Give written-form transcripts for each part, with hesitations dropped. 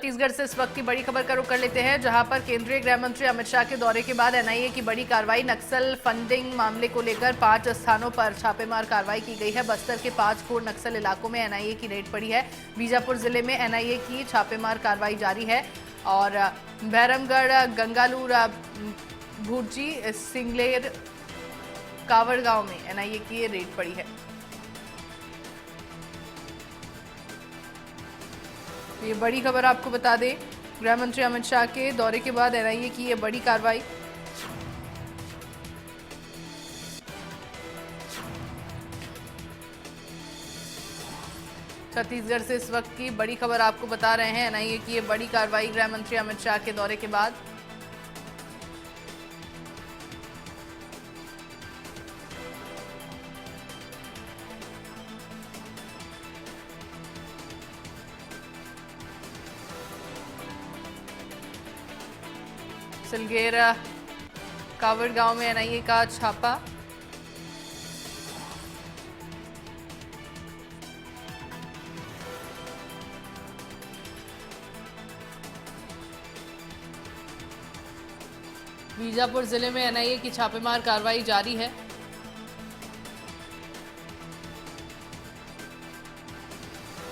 छत्तीसगढ़ से इस वक्त की बड़ी खबर का रुख कर लेते हैं, जहां पर केंद्रीय गृह मंत्री अमित शाह के दौरे के बाद एनआईए की बड़ी कार्रवाई। नक्सल फंडिंग मामले को लेकर 5 स्थानों पर छापेमार कार्रवाई की गई है। बस्तर के 5 कोर नक्सल इलाकों में एनआईए की रेड पड़ी है। बीजापुर जिले में एनआईए की छापेमार कार्रवाई जारी है और भैरमगढ़, गंगालूर, भुर्जी, सिंगलेर, कावड़ गांव में एनआईए की रेड पड़ी है। तो ये बड़ी खबर आपको बता दें, गृह मंत्री अमित शाह के दौरे के बाद एनआईए की ये बड़ी कार्रवाई। छत्तीसगढ़ से इस वक्त की बड़ी खबर आपको बता रहे हैं, एनआईए की ये बड़ी कार्रवाई गृह मंत्री अमित शाह के दौरे के बाद। सिलगेर कावड़ गांव में एनआईए का छापा। बीजापुर जिले में एनआईए की छापेमार कार्रवाई जारी है।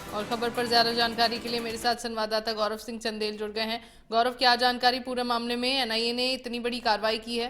और खबर पर ज्यादा जानकारी के लिए मेरे साथ संवाददाता गौरव सिंह चंदेल जुड़ गए हैं। गौरव, क्या जानकारी पूरे मामले में, एनआईए ने इतनी बड़ी कार्रवाई की है?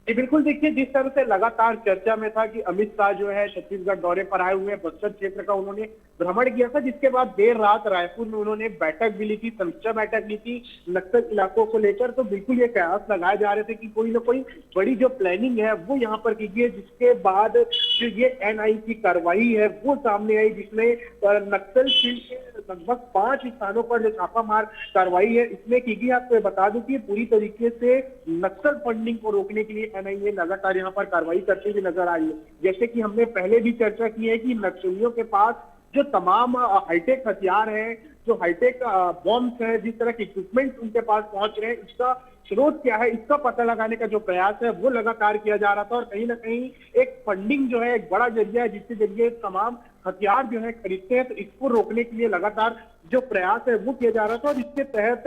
जी बिल्कुल, देखिए जिस तरह से लगातार चर्चा में था कि अमित शाह जो है छत्तीसगढ़ दौरे पर आए हुए हैं, बस्तर क्षेत्र का उन्होंने भ्रमण किया था, जिसके बाद देर रात रायपुर में उन्होंने बैठक भी ली थी, समीक्षा बैठक ली थी नक्सल इलाकों को लेकर। तो बिल्कुल ये कयास लगाए जा रहे थे कि कोई ना कोई बड़ी जो प्लानिंग है वो यहाँ पर की गई, जिसके बाद जो ये एनआई की कार्रवाई है वो सामने आई, जिसमें नक्सल के लगभग 5 स्थानों पर जो छापामार कार्रवाई है इसमें की गई। आपको बता दूं कि पूरी तरीके से नक्सल फंडिंग को रोकने के लिए एनआईए लगातार यहाँ पर कार्रवाई करती हुई नजर आई है। जैसे कि हमने पहले भी चर्चा की है कि नक्सलियों के पास जो तमाम हाईटेक हथियार हैं, जो हाईटेक बॉम्ब्स हैं, जिस तरह के इक्विपमेंट उनके पास पहुंच रहे हैं, इसका स्रोत क्या है, इसका पता लगाने का जो प्रयास है वो लगातार किया जा रहा था। और कहीं ना कहीं एक फंडिंग जो है एक बड़ा जरिया है, जिसके जरिए तमाम हथियार जो है खरीदते हैं। तो इसको रोकने के लिए लगातार जो प्रयास है वो किया जा रहा था। और इसके तहत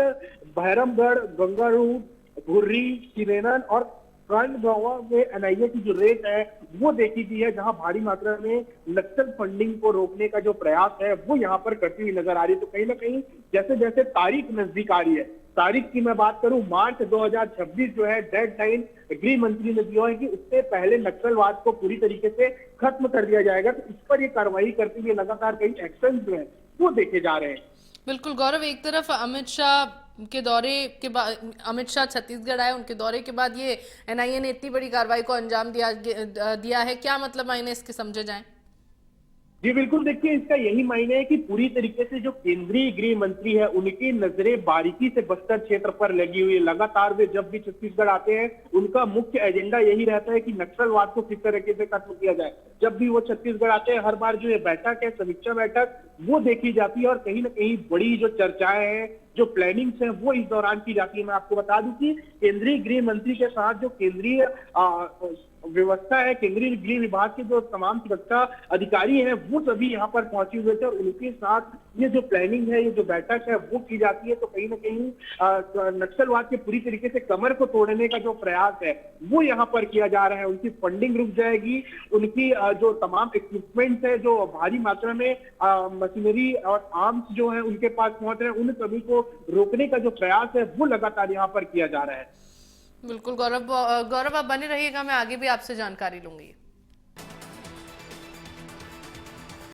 भैरमगढ़, गंगालूर, भुर्री, सिरेनन और गांव में एनआईए की जो रेट है वो देखी गई है, जहां भारी मात्रा में नक्सल फंडिंग को रोकने का जो प्रयास है वो यहाँ पर करती हुई नजर आ रही है। तो कहीं ना कहीं जैसे जैसे तारीख नजदीक आ रही है, तारीख की मैं बात करूं, मार्च 2026 जो है डेड लाइन गृह मंत्री ने दिया है कि उससे पहले नक्सलवाद को पूरी तरीके से खत्म कर दिया जाएगा। तो इस पर ये कार्रवाई करते हुए लगातार कई एक्शन जो है वो देखे जा रहे हैं। बिल्कुल गौरव, एक तरफ अमित शाह के दौरे के बाद, अमित शाह छत्तीसगढ़ आए, उनके दौरे के बाद ये एनआईए ने इतनी बड़ी कार्रवाई को अंजाम दिया है, क्या मतलब मायने इसके समझे जाएं? जी बिल्कुल, देखिए इसका यही मायने है कि पूरी तरीके से जो केंद्रीय गृह मंत्री है उनकी नजरें बारीकी से बस्तर क्षेत्र पर लगी हुई है। लगातार वे जब भी छत्तीसगढ़ आते हैं उनका मुख्य एजेंडा यही रहता है कि नक्सलवाद को किस तरीके से खत्म किया जाए। जब भी वो छत्तीसगढ़ आते हैं हर बार जो ये बैठक है, समीक्षा बैठक, वो देखी जाती है। और कहीं ना कहीं बड़ी जो चर्चाएं हैं, जो प्लानिंग्स हैं वो इस दौरान की जाती है। मैं आपको बता दूं कि केंद्रीय गृह मंत्री के साथ जो केंद्रीय व्यवस्था है, केंद्रीय गृह विभाग के जो तमाम सुरक्षा अधिकारी हैं वो सभी यहाँ पर पहुंचे हुए थे। और उनके साथ ये जो प्लानिंग है, ये जो बैठक है वो की जाती है। तो कहीं ना कहीं नक्सलवाद के पूरी तरीके से कमर को तोड़ने का जो प्रयास है वो यहाँ पर किया जा रहा है। उनकी फंडिंग रुक जाएगी, उनकी जो तमाम इक्विपमेंट्स है, जो भारी मात्रा में मशीनरी और आर्म्स जो है उनके पास पहुंच रहे हैं, उन सभी को रोकने का जो प्रयास है वो लगातार यहाँ पर किया जा रहा है। बिल्कुल गौरव, आप बने रहिएगा, मैं आगे भी आपसे जानकारी लूंगी।